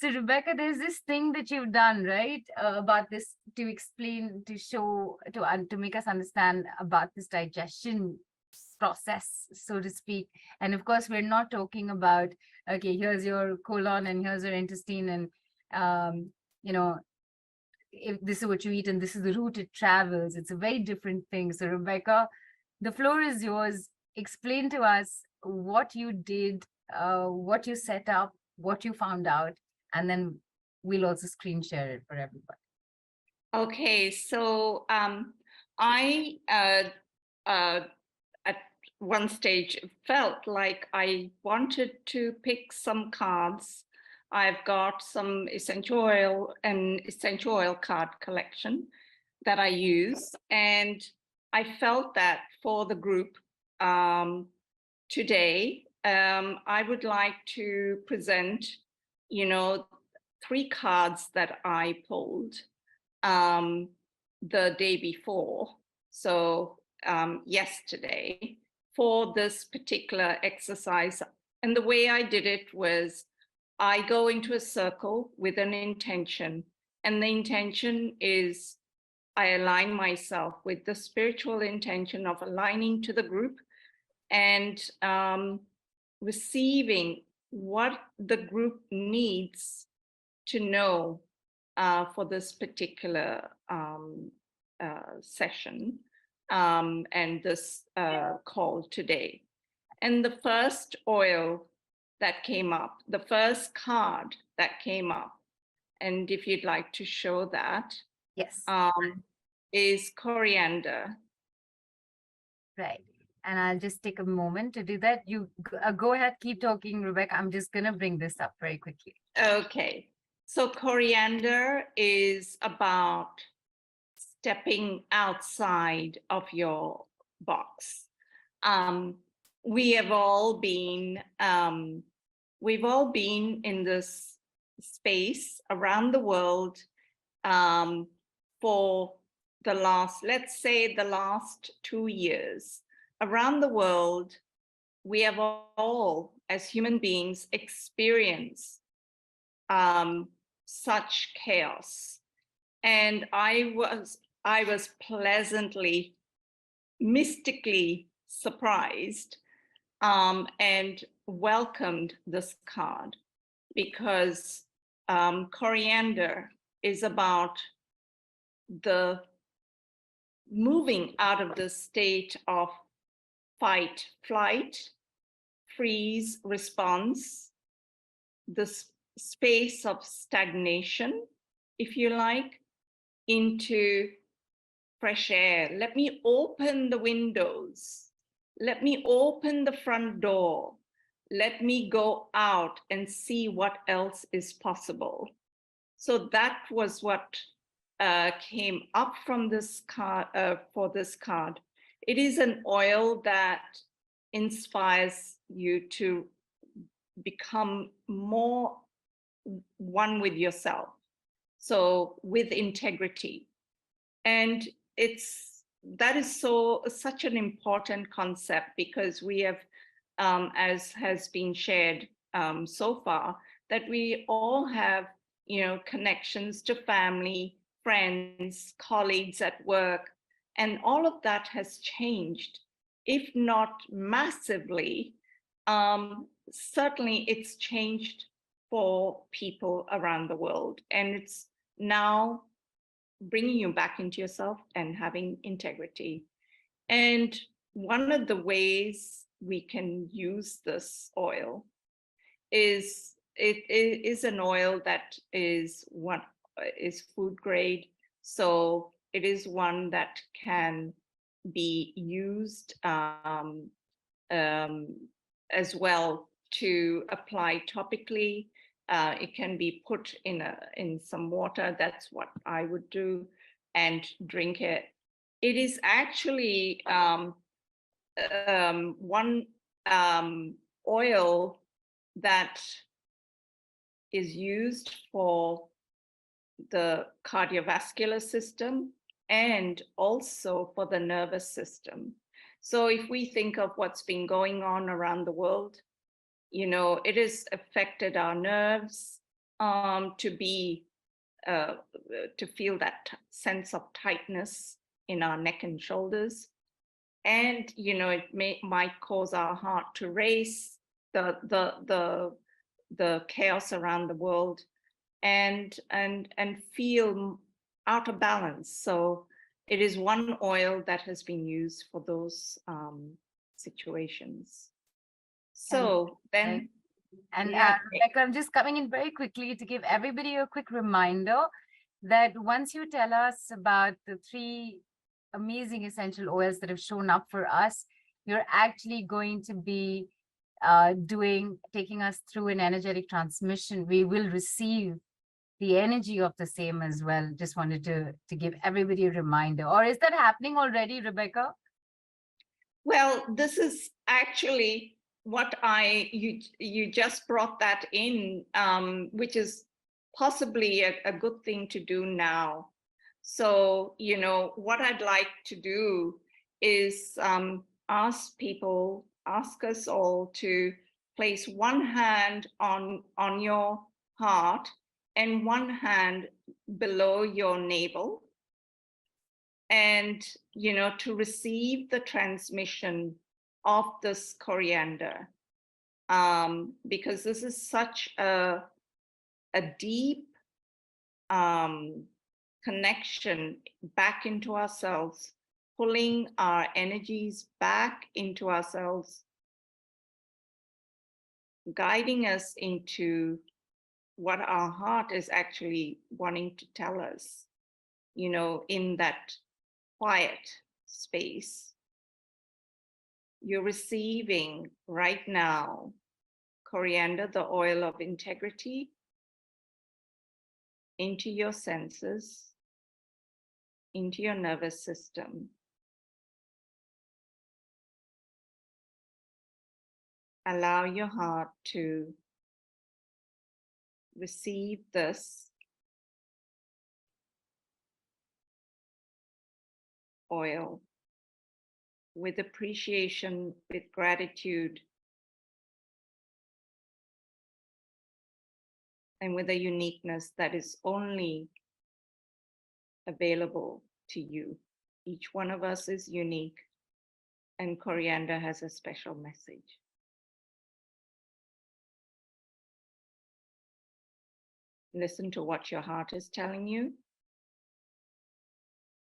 So, Rebecca, there's this thing that you've done, right, about this to explain, to show, to make us understand about this digestion process, so to speak. And of course, we're not talking about, okay, here's your colon and here's your intestine, and you know, if this is what you eat and this is the route it travels. It's a very different thing. So, Rebecca, the floor is yours. Explain to us what you did, what you set up, what you found out, and then we'll also screen share it for everybody. Okay, so I at one stage felt like I wanted to pick some cards. I've got some essential oil card collection that I use, and I felt that for the group today, I would like to present, 3 cards that I pulled the day before, so yesterday, for this particular exercise. And the way I did it was I go into a circle with an intention, and the intention is I align myself with the spiritual intention of aligning to the group and receiving what the group needs to know for this particular session and this call today. And the first oil that came up, the first card that came up, and if you'd like to show that, Yes. Is coriander. Right. And I'll just take a moment to do that. You go ahead, keep talking, Rebecca. I'm just going to bring this up very quickly. Okay. So coriander is about stepping outside of your box. We've all been in this space around the world for the last, let's say the last 2 years. Around the world, we have all, as human beings, experienced such chaos. And I was pleasantly, mystically surprised and welcomed this card, because coriander is about the moving out of the state of fight, flight, freeze, response, the space of stagnation, if you like, into fresh air. Let me open the windows. Let me open the front door. Let me go out and see what else is possible. So that was what came up from this card, for this card. It is an oil that inspires you to become more one with yourself, so with integrity. And that is such an important concept, because we have, as has been shared so far, that we all have, connections to family, friends, colleagues at work, and all of that has changed. If not massively, certainly it's changed for people around the world, and it's now bringing you back into yourself and having integrity. And one of the ways we can use this oil is it is an oil that is food grade, so it is one that can be used as well to apply topically. It can be put in some water. That's what I would do, and drink it. It is actually one oil that is used for the cardiovascular system and also for the nervous system. So if we think of what's been going on around the world, it has affected our nerves, to be to feel that sense of tightness in our neck and shoulders. And it might cause our heart to race, the chaos around the world, and feel out of balance. So it is one oil that has been used for those situations. So then, and yeah, Rebeccah, I'm just coming in very quickly to give everybody a quick reminder that once you tell us about the 3 amazing essential oils that have shown up for us, you're actually going to be taking us through an energetic transmission. We will receive the energy of the same as well. Just wanted to give everybody a reminder. Or is that happening already, Rebeccah? well, this is actually what you just brought that in, which is possibly a good thing to do now. So, what I'd like to do is ask us all to place one hand on your heart and one hand below your navel, and to receive the transmission of this coriander, because this is such a deep connection back into ourselves, pulling our energies back into ourselves, guiding us into what our heart is actually wanting to tell us, in that quiet space. You're receiving right now coriander, the oil of integrity, into your senses, into your nervous system. Allow your heart to receive this oil with appreciation, with gratitude, and with a uniqueness that is only available to you. Each one of us is unique, and coriander has a special message. Listen to what your heart is telling you,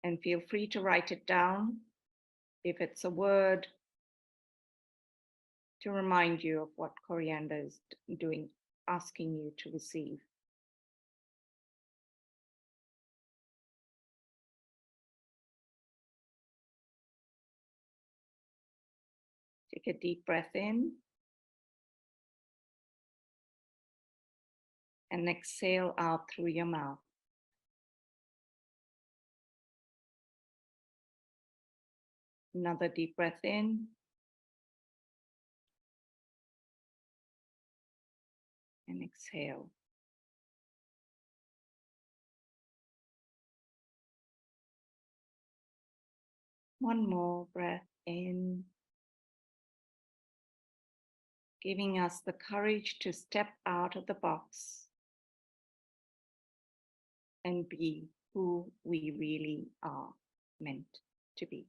and feel free to write it down if it's a word, to remind you of what coriander is doing, asking you to receive. Take a deep breath in and exhale out through your mouth. Another deep breath in and exhale. One more breath in, giving us the courage to step out of the box and be who we really are meant to be.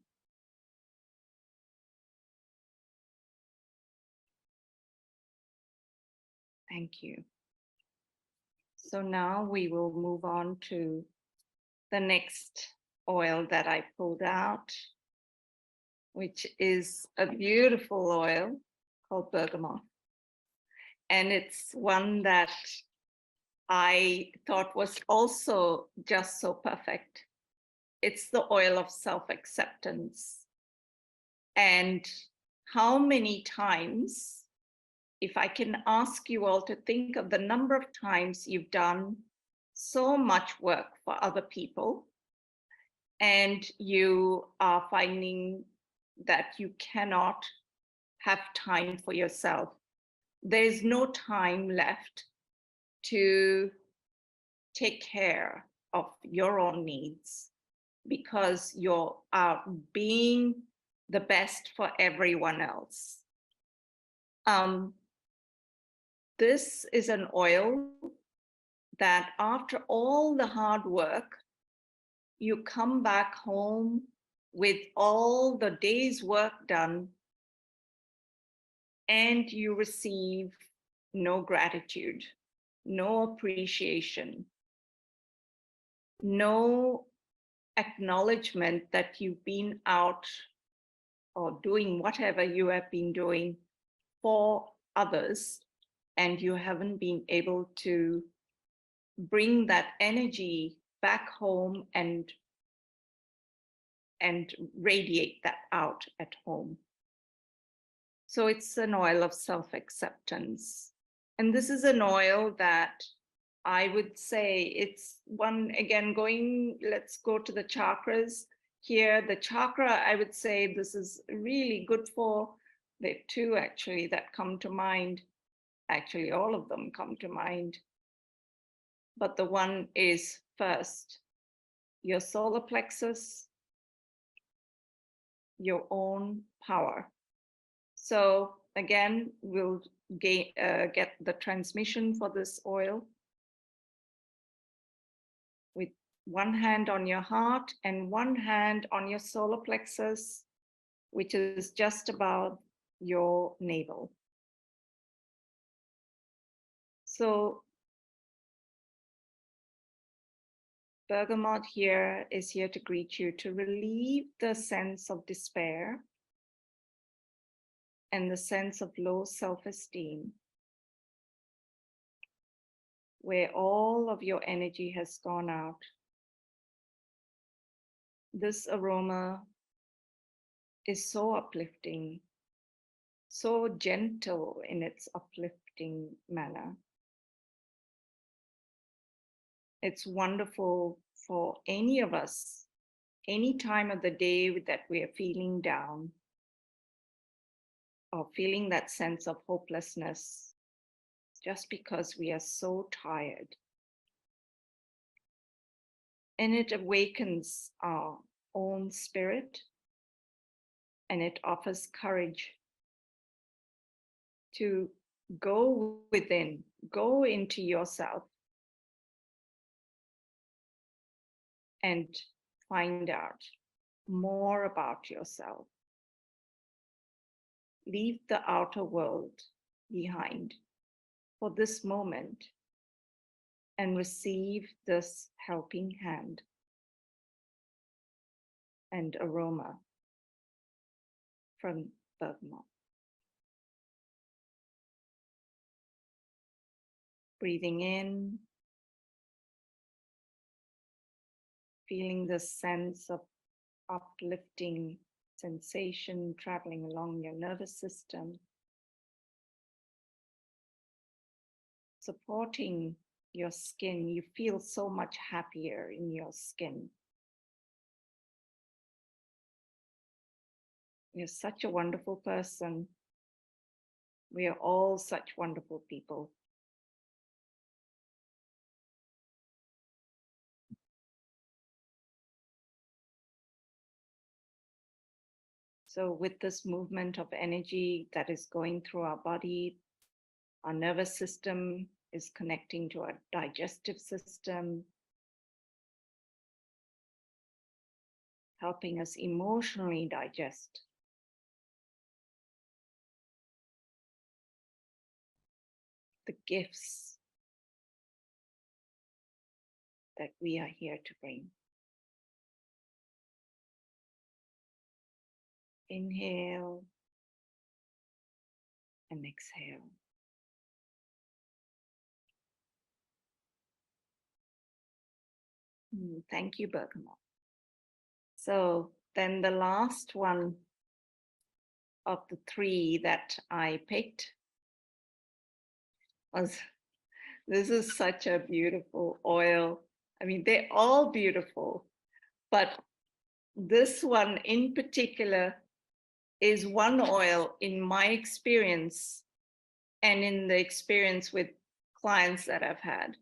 Thank you. So now we will move on to the next oil that I pulled out, which is a beautiful oil called bergamot. And it's one that I thought was also just so perfect. It's the oil of self-acceptance. And how many times, if I can ask you all to think of the number of times you've done so much work for other people, and you are finding that you cannot have time for yourself. There's no time left to take care of your own needs because you're being the best for everyone else. This is an oil that after all the hard work, you come back home with all the day's work done and you receive no gratitude, no appreciation, no acknowledgement that you've been out or doing whatever you have been doing for others, and you haven't been able to bring that energy back home and radiate that out at home. So it's an oil of self-acceptance. And this is an oil that I would say it's one, again, let's go to the chakras here. The chakra, I would say this is really good for. There are two actually that come to mind. Actually, all of them come to mind. But the one is first, your solar plexus, your own power. So again, we'll get the transmission for this oil with one hand on your heart and one hand on your solar plexus, which is just above your navel. So Bergamot here is here to greet you, to relieve the sense of despair and the sense of low self-esteem, where all of your energy has gone out. This aroma is so uplifting, so gentle in its uplifting manner. It's wonderful for any of us, any time of the day that we are feeling down or feeling that sense of hopelessness, just because we are so tired. And it awakens our own spirit, and it offers courage to go within, go into yourself and find out more about yourself. Leave the outer world behind for this moment and receive this helping hand and aroma from Bergamot. Breathing in, feeling the sense of uplifting sensation traveling along your nervous system, supporting your skin. You feel so much happier in your skin. You're such a wonderful person. We are all such wonderful people. So with this movement of energy that is going through our body, our nervous system is connecting to our digestive system, helping us emotionally digest. The gifts that we are here to bring. Inhale and exhale. Thank you, Bergamot. So then the last one of the three that I picked was, this is such a beautiful oil. I mean, they're all beautiful, but this one in particular is one oil in my experience and in the experience with clients that I've had.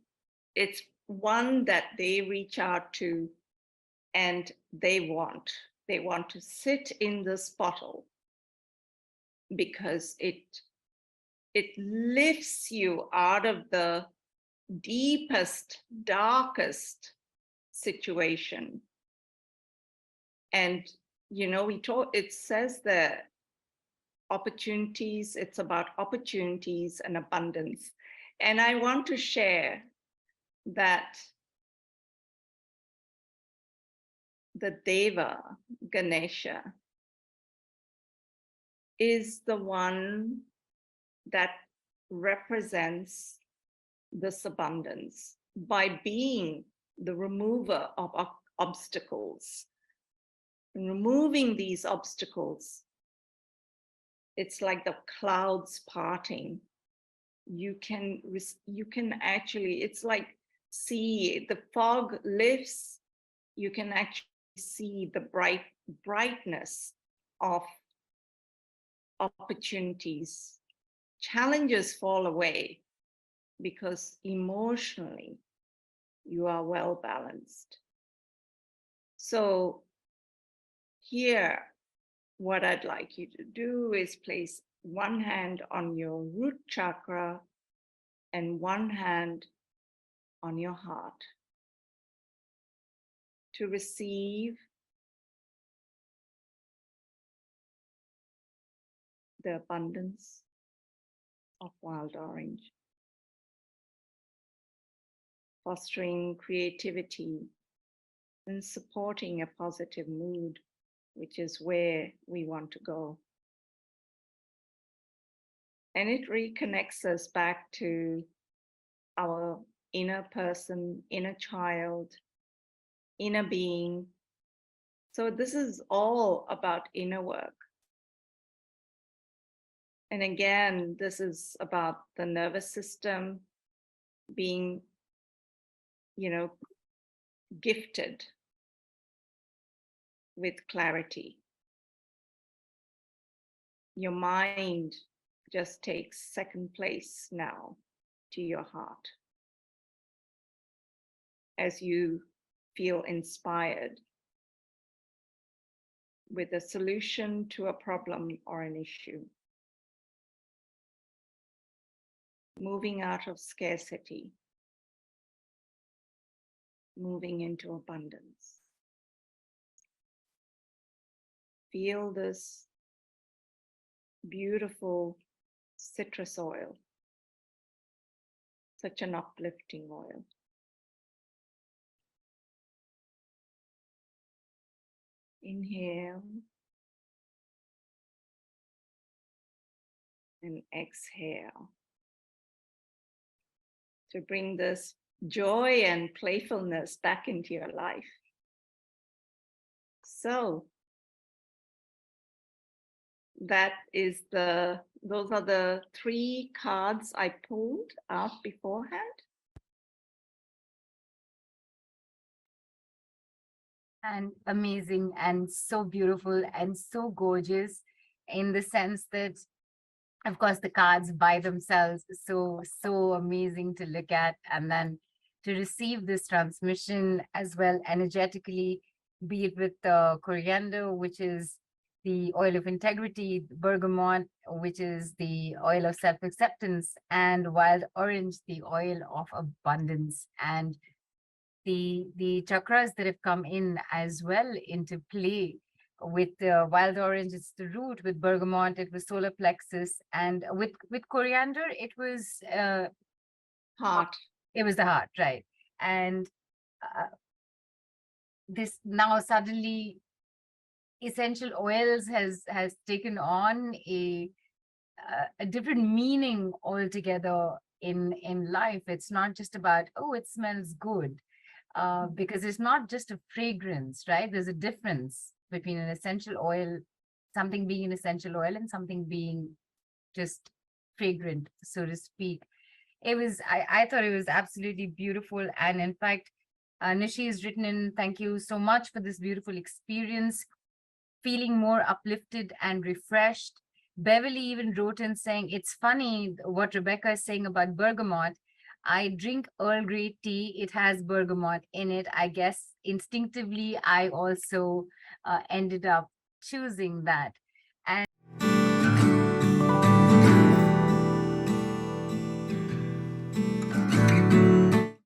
It's one that they reach out to and they want to sit in this bottle because it lifts you out of the deepest, darkest situation. And, you know, it says that opportunities, it's about opportunities and abundance. And I want to share that the Deva, Ganesha, is the one that represents this abundance by being the remover of obstacles. Removing these obstacles, it's like the clouds parting. You can actually, it's like see the fog lifts, you can actually see the brightness of opportunities. Challenges fall away because emotionally you are well balanced. So here, what I'd like you to do is place one hand on your root chakra and one hand on your heart to receive the abundance of wild orange, fostering creativity and supporting a positive mood, which is where we want to go. And it reconnects us back to our inner person, inner child, inner being. So this is all about inner work. And again, this is about the nervous system being, you know, gifted with clarity. Your mind just takes second place now to your heart as you feel inspired with a solution to a problem or an issue. Moving out of scarcity, moving into abundance. Feel this beautiful citrus oil, such an uplifting oil. Inhale and exhale to bring this joy and playfulness back into your life. So those are the 3 cards I pulled out beforehand. And amazing and so beautiful and so gorgeous in the sense that, of course, the cards by themselves so amazing to look at, and then to receive this transmission as well energetically, be it with the coriander, which is the oil of integrity, bergamot, which is the oil of self-acceptance, and wild orange, the oil of abundance. And the chakras that have come in as well into play. With wild orange, it's the root. With bergamot, it was solar plexus, and with coriander, it was Heart. It was the heart, right? And this now suddenly essential oils has taken on a different meaning altogether in life. It's not just about, oh, it smells good. Because it's not just a fragrance, right? There's a difference between an essential oil, something being an essential oil, and something being just fragrant, so to speak. I thought it was absolutely beautiful. And in fact, Nishi has written in, thank you so much for this beautiful experience, feeling more uplifted and refreshed. Beverly even wrote in saying, it's funny what Rebeccah is saying about bergamot. I drink Earl Grey tea. It has bergamot in it. I guess instinctively, I also ended up choosing that.